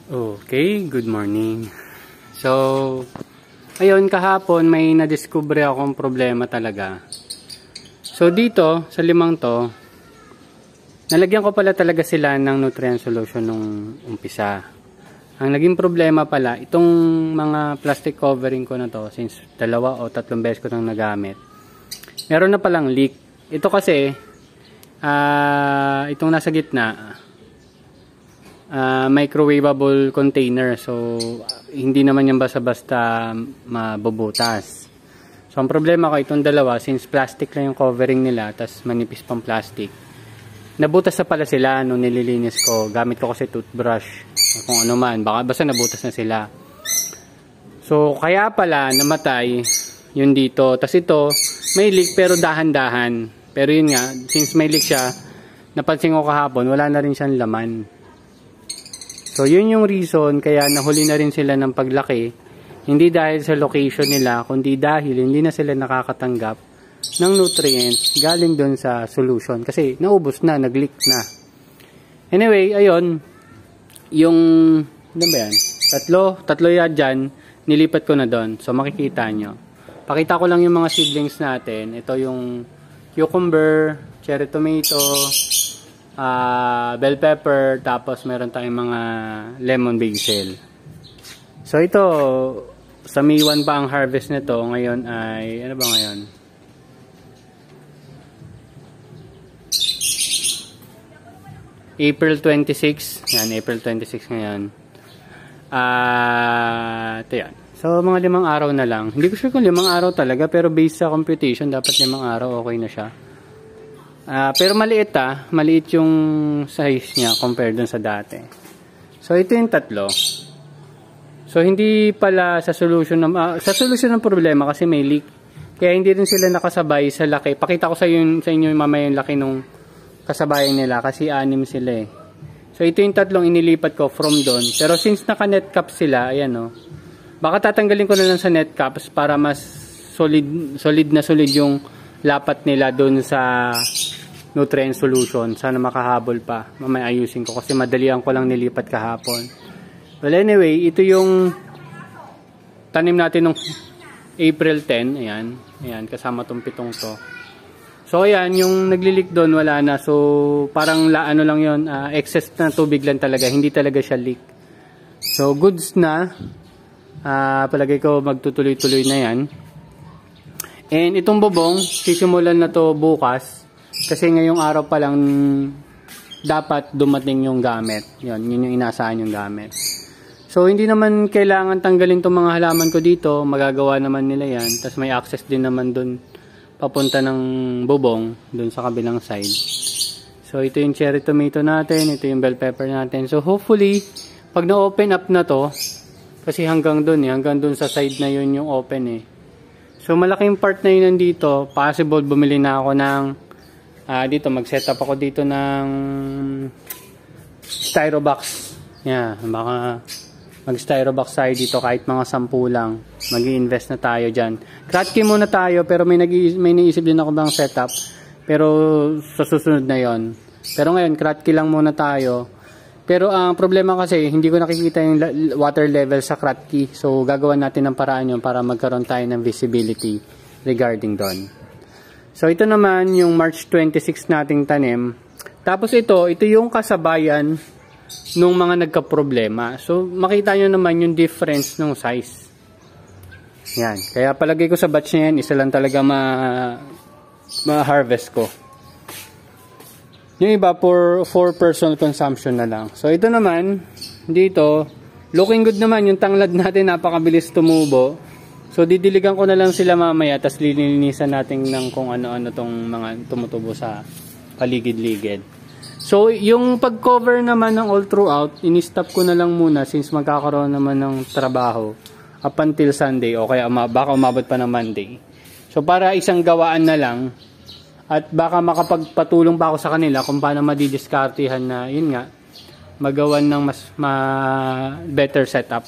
Okay, good morning. So, ayun, kahapon may nadiskubre akong problema talaga. So, dito, sa limang to, nalagyan ko pala talaga sila ng nutrient solution nung umpisa. Ang naging problema pala, itong mga plastic covering ko na to, since 2 o 3 beses ko nang nagamit, meron na palang leak. Ito kasi, itong nasa gitna, microwavable container, so hindi naman yan basta-basta mabubutas. So ang problema ko itong dalawa, since plastic lang yung covering nila, tas manipis pang plastic, nabutas na pala sila nung nililinis ko. Gamit ko kasi toothbrush, kung ano man, basta nabutas na sila. So kaya pala namatay yun dito. Tas ito may leak pero dahan-dahan, pero yun nga, since may leak siya, napansin ko kahapon wala na rin siyang laman. So, yun yung reason kaya nahuli na rin sila ng paglaki. Hindi dahil sa location nila, kundi dahil hindi na sila nakakatanggap ng nutrients galing doon sa solution. Kasi naubos na, nag-leak na. Anyway, ayun. Yung, ano ba yan? Tatlo yan dyan, nilipat ko na doon. So, makikita nyo. Pakita ko lang yung mga seedlings natin. Ito yung cucumber, cherry tomato, bell pepper, tapos meron tayong mga lemon basil. So ito, sa May 1 pa ang harvest nito. Ngayon ay, ano ba ngayon? April 26. Yan, April 26 ngayon. Ito yan. So mga 5 araw na lang. Hindi ko sure kung 5 araw talaga, pero based sa computation, dapat 5 araw okay na siya. Pero maliit maliit yung size niya compared dun sa dati. So ito yung tatlo. So hindi pala sa solution ng problema kasi may leak. Kaya hindi rin sila nakasabay sa laki. Pakita ko sa inyo mamaya yung laki nung kasabayan nila kasi 6 sila eh. So ito yung tatlong inilipat ko from doon. Pero since naka-net cap sila, ayan oh. Baka tatanggalin ko na lang sa net caps para mas solid yung lapat nila doon sa nutrient solution. Sana makahabol pa. Mamaya ayusin ko kasi madalian ko lang nilipat kahapon. Well anyway, ito yung tanim natin nung April 10. Ayan. Ayan, kasama tong 7 to. So ayan, yung naglilik doon wala na. So parang ano lang yun, excess na tubig lang talaga. Hindi talaga siya leak. So goods na. Palagay ko magtutuloy-tuloy na yan. And itong bubong, sisimulan na to bukas. Kasi ngayong araw pa lang dapat dumating yung gamit. Yun yung inaasahan yung gamit. So hindi naman kailangan tanggalin tong mga halaman ko dito. Magagawa naman nila yan. Tapos may access din naman dun papunta ng bubong dun sa kabilang side. So ito yung cherry tomato natin. Ito yung bell pepper natin. So hopefully pag na-open up na to, kasi hanggang dun sa side na yun yung open eh. So malaking part na yun nandito. Possible bumili na ako ng dito mag-setup ako dito ng styro box. Yeah, baka mag-styro box tayo dito kahit mga 10 lang. Mag-i-invest na tayo diyan. Kratky muna tayo pero may naisip din ako bang setup. Pero sa susunod na 'yon. Pero ngayon kratky lang muna tayo. Pero ang problema kasi hindi ko nakikita yung water level sa kratky. So gagawa natin ng paraan yun para magkaroon tayo ng visibility regarding doon. So ito naman yung March 26 nating tanim. Tapos ito yung kasabayan nung mga nagka-problema. So makita nyo naman yung difference ng size. Yan. Kaya palagay ko sa batch na yan, isa lang talaga ma-harvest ko. Yung iba for personal consumption na lang. So ito naman, dito, looking good naman. Yung tanglad natin napakabilis tumubo. So didiligan ko na lang sila mamaya, tas lilinisan natin ng kung ano-ano tong mga tumutubo sa paligid-ligid. So yung pag-cover naman ng all throughout, ini-stop ko na lang muna since magkakaroon naman ng trabaho up until Sunday o kaya baka umabot pa ng Monday. So para isang gawaan na lang at baka makapagpatulong pa ako sa kanila kung paano madidiskartihan na yun nga, magawan ng mas better setup.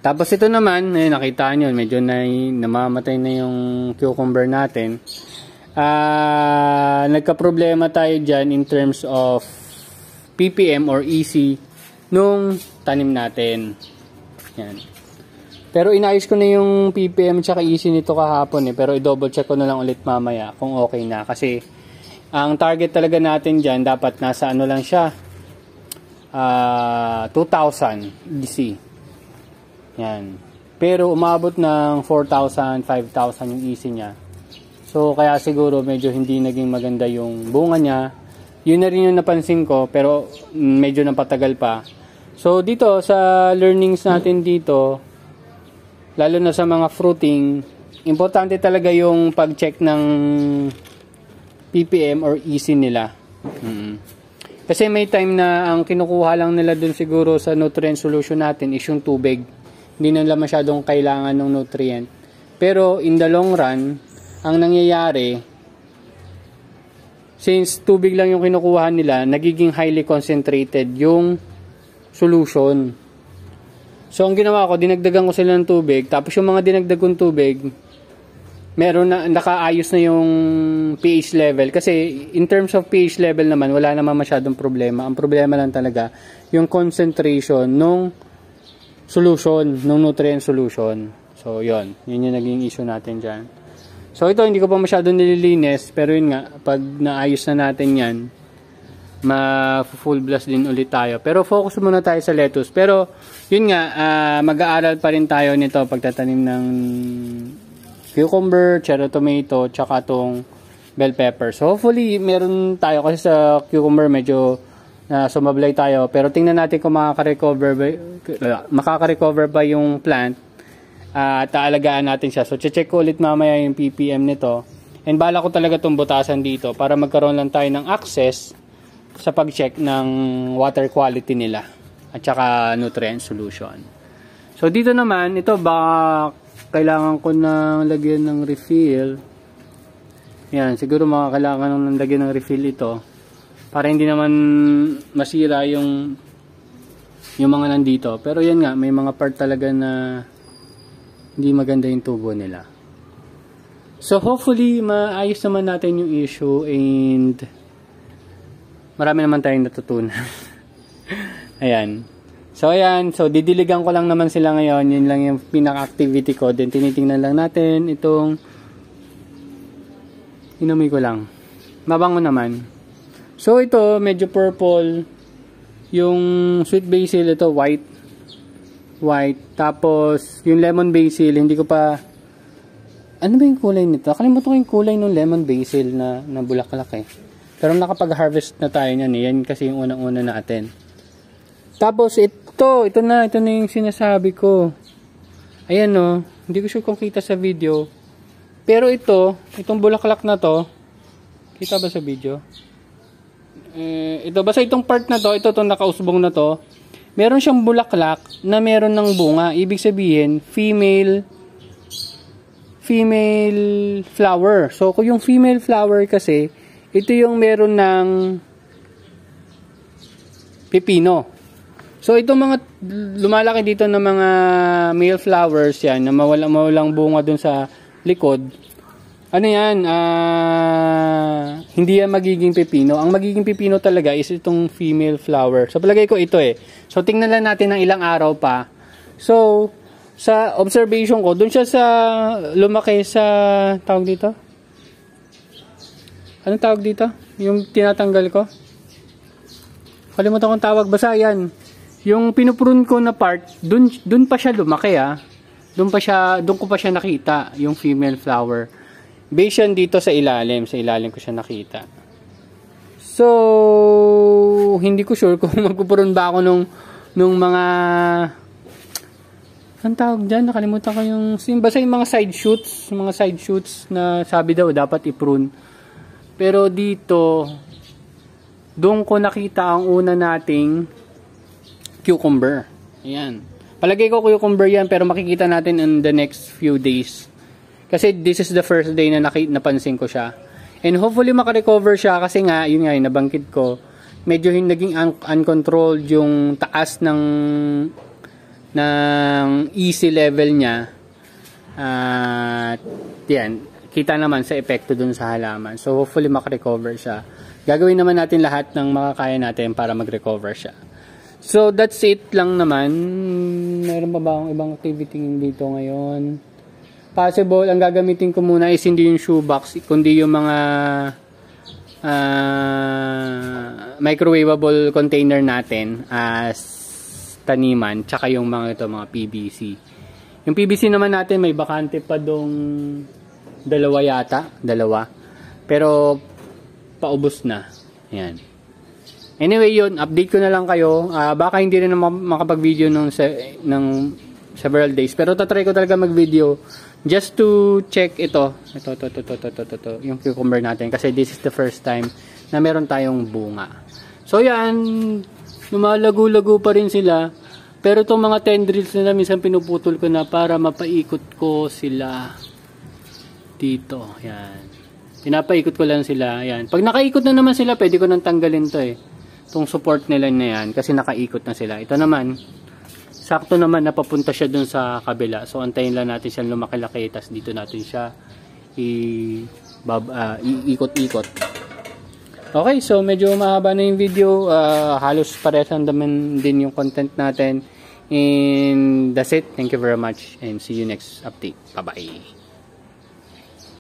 Tapos ito naman, nakita nyo, medyo namamatay na yung cucumber natin. Nagka-problema tayo dyan in terms of ppm or EC nung tanim natin. Yan. Pero inayos ko na yung ppm tsaka EC nito kahapon pero i-double check ko na lang ulit mamaya kung okay na. Kasi ang target talaga natin dyan, dapat nasa ano lang siya, 2,000 EC. Yan. Pero umabot ng 4,000, 5,000 yung EC niya. So kaya siguro medyo hindi naging maganda yung bunga niya. Yun na rin yung napansin ko, pero medyo napatagal pa. So dito sa learnings natin dito, lalo na sa mga fruiting, importante talaga yung pag-check ng ppm or EC nila. Kasi may time na ang kinukuha lang nila dun siguro sa nutrient solution natin is yung tubig. Hindi nila masyadong kailangan ng nutrient. Pero in the long run, ang nangyayari, since tubig lang yung kinukuha nila, nagiging highly concentrated yung solution. So, ang ginawa ko, dinagdagan ko sila ng tubig. Tapos, yung mga dinagdag kong tubig, meron na, nakaayos na yung pH level. Kasi, in terms of pH level naman, wala naman masyadong problema. Ang problema lang talaga, yung concentration nung solution, nung nutrient solution. So, yun. Yun yung naging issue natin dyan. So, ito, hindi ko pa masyadong nililinis. Pero yun nga, pag naayos na natin yan, ma-full blast din ulit tayo. Pero focus muna tayo sa lettuce. Pero yun nga, mag-aaral pa rin tayo nito pagtatanim ng cucumber, cherry tomato, tsaka tong bell pepper. So hopefully meron tayo, kasi sa cucumber medyo sumablay tayo. Pero tingnan natin kung makaka-recover ba yung plant at aalagaan natin siya. So check ko ulit mamaya yung ppm nito. And bala ko talaga itong butasan dito para magkaroon lang tayo ng access sa pag-check ng water quality nila at saka nutrient solution. So dito naman, ito baka kailangan ko ng lagyan ng refill. Yan, siguro kailangan ng lagyan ng refill ito para hindi naman masira yung mga nandito. Pero yan nga, may mga part talaga na hindi maganda yung tubo nila. So hopefully maayos naman natin yung issue and marami naman tayong natutunan. Ayan. So, ayan. So, didiligan ko lang naman sila ngayon. Yun lang yung pinaka-activity ko. Then, tinitingnan lang natin itong inumin ko lang. Mabango naman. So, ito, medyo purple. Yung sweet basil, ito, white. White. Tapos, yung lemon basil, hindi ko pa... Ano ba yung kulay nito? Kalimutan ko yung kulay ng lemon basil na bulaklak eh. Pero nakapag-harvest na tayo niyan. Yan kasi yung unang-una natin. Tapos ito na yung sinasabi ko. Ayan no, hindi ko sure kung kita sa video. Pero itong bulaklak na to, kita ba sa video? Ito, basta itong part na to, itong nakausbong na to, meron siyang bulaklak na meron ng bunga. Ibig sabihin, female flower. So, kung yung female flower kasi, ito yung meron ng pipino. So, itong mga lumalaki dito ng mga male flowers yan, na mawalang bunga dun sa likod, ano yan, hindi yan magiging pipino. Ang magiging pipino talaga is itong female flower. So, palagay ko ito eh. So, tingnan lang natin ng ilang araw pa. So, sa observation ko, dun siya sa lumaki sa, tawag dito? Anong tawag dito? Yung tinatanggal ko? Kalimutan kong tawag. Basta yan. Yung pinuprune ko na part, dun pa siya lumaki ah. Dun ko pa siya nakita, yung female flower. Based yan dito sa ilalim. Sa ilalim ko siya nakita. So, hindi ko sure kung magpupurun ba ako nung mga... Anong tawag dyan? Nakalimutan ko yung... Basta yung mga side shoots. Mga side shoots na sabi daw dapat i-prune. Pero dito, doon ko nakita ang una nating cucumber. Ayan. Palagay ko cucumber yan, pero makikita natin in the next few days. Kasi this is the first day na napansin ko siya. And hopefully makarecover siya kasi nga, yun nga, nabanggit ko, medyo naging uncontrolled yung taas ng easy level niya. At yan. Kita naman sa epekto dun sa halaman. So, hopefully, makarecover siya. Gagawin naman natin lahat ng makakaya natin para mag-recover siya. So that's it lang naman. Meron pa ba akong ibang activity dito ngayon? Possible, ang gagamitin ko muna is hindi yung shoebox, kundi yung mga microwavable container natin as taniman, tsaka yung mga PVC. Yung PVC naman natin may bakante pa dong dalawa yata, pero paubos na. Yan. Anyway, yun, update ko na lang kayo. Baka hindi rin makapag-video ng several days, pero tatry ko talaga mag-video just to check ito, yung cucumber natin, kasi this is the first time na meron tayong bunga. So yan, lumalago-lago pa rin sila, pero itong mga tendrils na minsan pinuputol ko na para mapaikot ko sila dito. Yan, pinapaikot ko lang sila. Yan, pag nakaikot na naman sila, pwede ko nang tanggalin to itong support nila na yan, kasi nakaikot na sila. Ito naman, sakto naman napapunta siya dun sa kabila. So antayin lang natin siya lumaki-laki, tas dito natin siya iikot-ikot. Okay, so medyo mahaba na yung video. Halos parehas naman din yung content natin. And that's it. Thank you very much and see you next update. Bye-bye.